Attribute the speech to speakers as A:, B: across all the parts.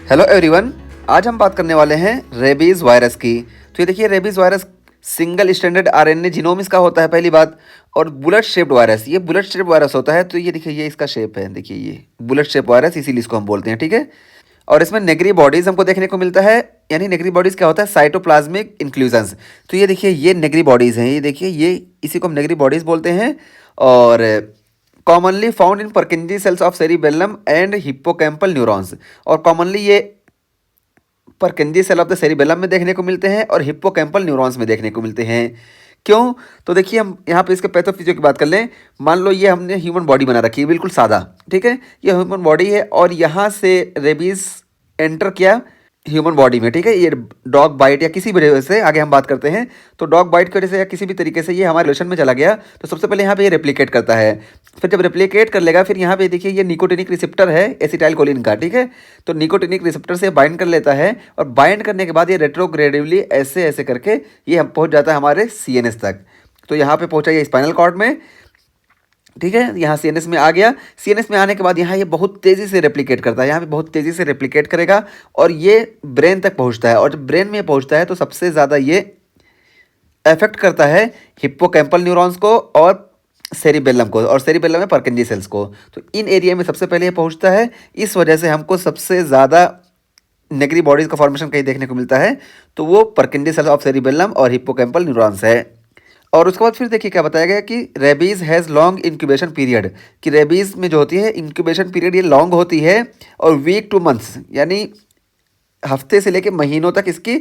A: Hello everyone. आज हम बात करने वाले हैं रेबीज वायरस की। तो ये देखिए, rabies virus single standard RNA genome इसका होता है, पहली बात। और बुलेट शेप्ड वायरस, ये बुलेट शेप वायरस होता है। तो ये देखिए, ये इसका शेप है, देखिए ये बुलेट शेप वायरस, इसीलिए इसको हम बोलते हैं, ठीक है। और इसमें नेगरी बॉडीज हमको देखने को मिलता है। यानी नेगरी बॉडीज क्या होता है? Cytoplasmic inclusions. तो ये देखिए, ये नेगरी बॉडीज हैं, ये देखिए, ये इसी को हम नेगरी बॉडीज बोलते हैं। और commonly found in Purkinje cells of cerebellum and hippocampal neurons. और कॉमनली ये Purkinje cell of the cerebellum में देखने को मिलते हैं और हिप्पोकैम्पल न्यूरॉन्स में देखने को मिलते हैं। क्यों? तो देखिए, हम यहाँ पे इसके पैथोफिजियो की बात कर लें। मान लो ये हमने ह्यूमन बॉडी बना रखी है, बिल्कुल सादा, ठीक है। ये ह्यूमन बॉडी है और यहाँ से रेबीज एंटर किया ह्यूमन बॉडी में, ठीक है। ये डॉग बाइट या किसी भी वजह से, आगे हम बात करते हैं, तो डॉग बाइट की वजह से या किसी भी तरीके से ये हमारे रिलेशन में चला गया, तो सबसे पहले यहाँ पे ये रेप्लिकेट करता है। फिर जब रेप्लिकेट कर लेगा, फिर यहाँ पे देखिए, ये निकोटिनिक रिसेप्टर है एसिटाइल कोलिन का, ठीक है। तो निकोटिनिक रिसेप्टर से बाइंड कर लेता है और बाइंड करने के बाद ये रेट्रोग्रेडिवली ऐसे ऐसे करके ये हम पहुँच जाता है हमारे सीएनएस तक। तो यहाँ पे पहुँचा ये स्पाइनल कॉर्ड में, ठीक है। यहाँ सीएनएस में आ गया। सीएनएस में आने के बाद यहाँ ये बहुत तेज़ी से रेप्लिकेट करता है, यहाँ पे बहुत तेज़ी से रेप्लिकेट करेगा और ये ब्रेन तक पहुँचता है। और जब ब्रेन में पहुँचता है तो सबसे ज़्यादा ये अफेक्ट करता है हिप्पोकैम्पल न्यूरॉन्स को और सेरिबेलम को, और सेरिबेलम में परकिंजी सेल्स को। तो इन एरिया में सबसे पहले ये पहुँचता है। इस वजह से हमको सबसे ज़्यादा नेगरी बॉडीज़ का फॉर्मेशन कहीं देखने को मिलता है, तो वो परकिंजी सेल्स ऑफ सेरिबेलम और हिप्पोकैम्पल न्यूरॉन्स है। और उसके बाद फिर देखिए क्या बताया गया कि rabies has long incubation period, कि रेबीज़ में जो होती है इंक्यूबेशन पीरियड ये लॉन्ग होती है और वीक टू मंथ्स, यानी हफ्ते से लेकर महीनों तक इसकी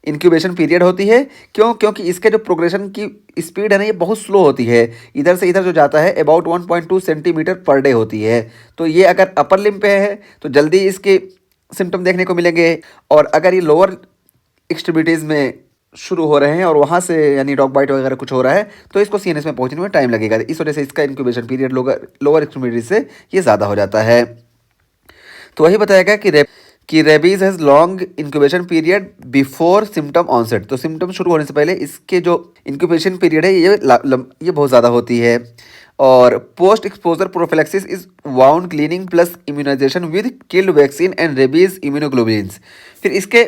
A: इंक्यूबेशन पीरियड होती है। क्यों? क्योंकि इसके जो प्रोग्रेशन की स्पीड है ना, ये बहुत स्लो होती है। इधर से इधर जो जाता है अबाउट 1.2 सेंटीमीटर पर डे होती है। तो ये अगर अपर लिम्ब पे है तो जल्दी इसके सिम्टम देखने को मिलेंगे, और अगर ये लोअर एक्सट्रीमिटीज़ में शुरू हो रहे हैं और वहाँ से यानी डॉग बाइट वगैरह कुछ हो रहा है, तो इसको सीएनएस में पहुँचने में टाइम लगेगा। इस वजह से इसका इंक्यूबेशन पीरियड लोअर एक्सट्रीमिटीज से ये ज़्यादा हो जाता है। तो वही बताया गया कि rabies has long incubation period before symptom onset. तो सिम्टम शुरू होने से पहले इसके जो इंक्यूबेशन पीरियड है ये बहुत ज़्यादा होती है। और post exposure prophylaxis is wound cleaning plus immunisation with killed vaccine and rabies immunoglobulins. फिर इसके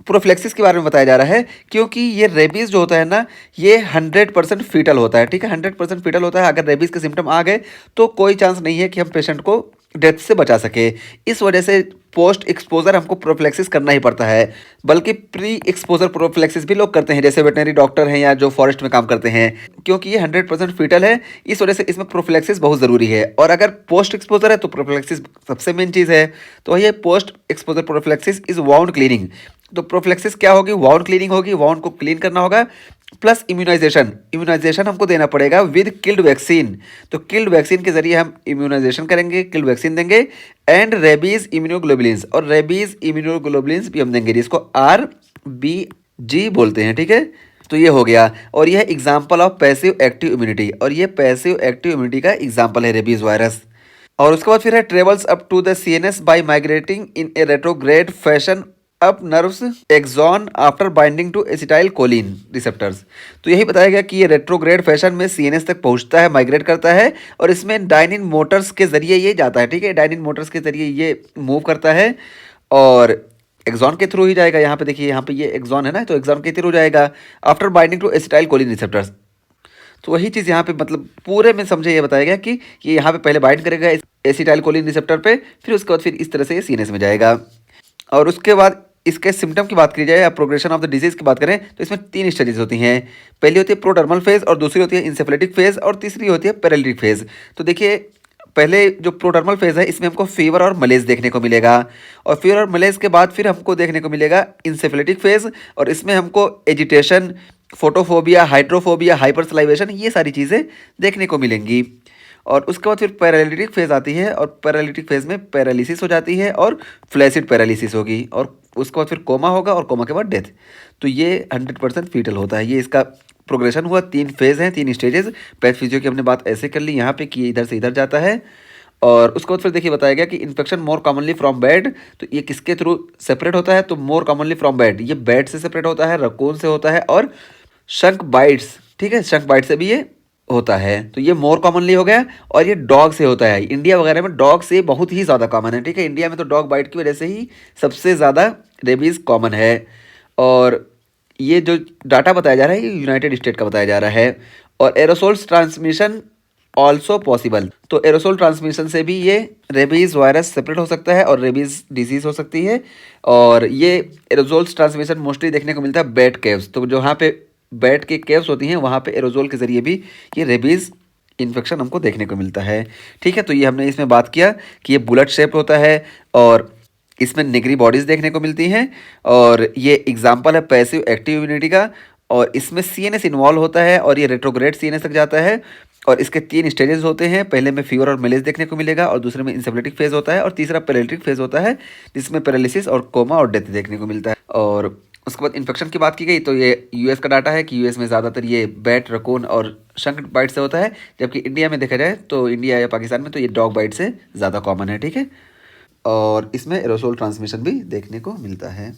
A: प्रोफिलैक्सिस के बारे में बताया जा रहा है, क्योंकि ये रेबीज़ जो होता है ना, ये 100% फीटल होता है, ठीक है। 100% फीटल होता है। अगर रेबीज़ के सिम्टम आ गए तो कोई चांस नहीं है कि हम पेशेंट को डेथ से बचा सके। इस वजह से पोस्ट एक्सपोजर हमको प्रोफिलैक्सिस करना ही पड़ता है। बल्कि प्री एक्सपोजर प्रोफिलैक्सिस भी लोग करते हैं, जैसे वेटनरी डॉक्टर हैं या जो फॉरेस्ट में काम करते हैं, क्योंकि ये 100% फीटल है। इस वजह से इसमें प्रोफिलैक्सिस बहुत ज़रूरी है। और अगर पोस्ट एक्सपोजर है तो प्रोफिलैक्सिस सबसे मेन चीज़ है। तो ये post exposure prophylaxis is wound cleaning. तो प्रोफिलैक्सिस क्या होगी? वाउंड क्लीनिंग होगी। वाउंड को क्लीन करना होगा प्लस इम्यूनाइजेशन। इम्यूनाइजेशन हमको देना पड़ेगा विद किल्ड वैक्सीन। तो किल्ड वैक्सीन के जरिए हम इम्यूनाइजेशन करेंगे, किल्ड वैक्सीन देंगे, एंड रेबीज़ इम्यूनोग्लोबुलिन्स। और रेबीज़ इम्यूनोग्लोबुलिन्स भी हम देंगे, जिसको RBG बोलते हैं, ठीक है। तो ये हो गया। और यह example of passive active immunity, और ये पैसिव एक्टिव इम्यूनिटी का एग्जाम्पल है रेबीज़ वायरस। और उसके बाद फिर है travels up to the CNS by migrating in a retrograde fashion up nerves axon after binding to acetyl choline receptors. तो यही बताया गया कि ये रेट्रोग्रेड फैशन में सीएनएस तक पहुंचता है, माइग्रेट करता है, और इसमें डाइनिन मोटर्स के जरिए ये जाता है, ठीक है। डाइनिन मोटर्स के जरिए ये मूव करता है और एक्सॉन के थ्रू ही जाएगा। यहाँ पे देखिए, यहाँ पे ये एक्सॉन है ना, तो एक्सॉन के थ्रू जाएगा after binding to acetyl choline receptors. तो वही चीज़ यहाँ पे मतलब पूरे में समझे ये बताया गया कि ये यहाँ पे पहले बाइंड करेगा एसिटाइल कोलिन रिसेप्टर पे, फिर उसके बाद फिर इस तरह से ये सीएनएस में जाएगा। और उसके बाद इसके सिम्टम की बात की जाए या प्रोग्रेशन ऑफ द डिजीज़ की बात करें, तो इसमें 3 स्टेजेस होती हैं। पहली होती है प्रोडर्मल फेज, और दूसरी होती है इंसेफेलिटिक फेज, और तीसरी होती है पैरालिटिक फेज। तो देखिए, पहले जो प्रोडर्मल फेज है, इसमें हमको फीवर और मलेज देखने को मिलेगा, और फीवर और मलेज के बाद फिर हमको देखने को मिलेगा इंसेफेलिटिक फेज, और इसमें हमको एजिटेशन, फोटोफोबिया, हाइड्रोफोबिया, हाइपरसलाइवेशन, ये सारी चीज़ें देखने को मिलेंगी। और उसके बाद फिर पैरालिटिक फेज आती है, और पैरालिटिक फेज में पैरालिसिस हो जाती है और फ्लैसिड पैरालिसिस होगी, और उसके बाद फिर कोमा होगा, और कोमा के बाद डेथ। तो ये 100% फीटल होता है। ये इसका प्रोग्रेशन हुआ। 3 फेज हैं, 3 स्टेजेस। पैथोफिजियो की हमने बात ऐसे कर ली यहाँ पे कि इधर से इधर जाता है। और उसके बाद फिर देखिए बताया गया कि infection more commonly from bed. तो ये किसके थ्रू सेपरेट होता है? तो मोर कॉमनली फ्रॉम बेड, ये बेड से सेपरेट होता है, रकून से होता है, और शंक बाइट्स, ठीक है, शंक बाइट से भी ये होता है, तो ये मोर कॉमनली हो गया। और ये डॉग से होता है, इंडिया वगैरह में डॉग से बहुत ही ज़्यादा कॉमन है, ठीक है। इंडिया में तो डॉग बाइट की वजह से ही सबसे ज़्यादा रेबीज़ कॉमन है। और ये जो डाटा बताया जा रहा है ये यूनाइटेड स्टेट का बताया जा रहा है। और एरोसोल्स ट्रांसमिशन ऑल्सो पॉसिबल, तो एरोसोल ट्रांसमिशन से भी ये रेबीज़ वायरस सेपरेट हो सकता है और रेबीज़ डिजीज़ हो सकती है। और ये एरोसोल्स ट्रांसमिशन मोस्टली देखने को मिलता है बैट केव्स, तो जहाँ पे बैट की केव्स होती हैं वहाँ पे एरोजोल के ज़रिए भी ये रेबीज़ इन्फेक्शन हमको देखने को मिलता है, ठीक है। तो ये हमने इसमें बात किया कि ये बुलेट शेप होता है और इसमें निगरी बॉडीज़ देखने को मिलती हैं। और ये एग्जाम्पल है पैसिव एक्टिव इम्यूनिटी का। और इसमें सीएनएस इन्वॉल्व होता है और ये रेट्रोग्रेड सीएनएस तक जाता है। और इसके 3 स्टेजेस होते हैं, पहले में फीवर और मेलेज देखने को मिलेगा, और दूसरे में इंसेफ्लिटिक फेज होता है, और तीसरा पैरालिटिक फेज होता है जिसमें पैरालिसिस और कोमा और डेथ देखने को मिलता है। और उसके बाद इन्फेक्शन की बात की गई तो ये यूएस का डाटा है कि यूएस में ज़्यादातर ये बैट, रकून और शंख बाइट से होता है, जबकि इंडिया में देखा जाए तो इंडिया या पाकिस्तान में तो ये डॉग बाइट से ज़्यादा कॉमन है, ठीक है। और इसमें एरोसोल ट्रांसमिशन भी देखने को मिलता है।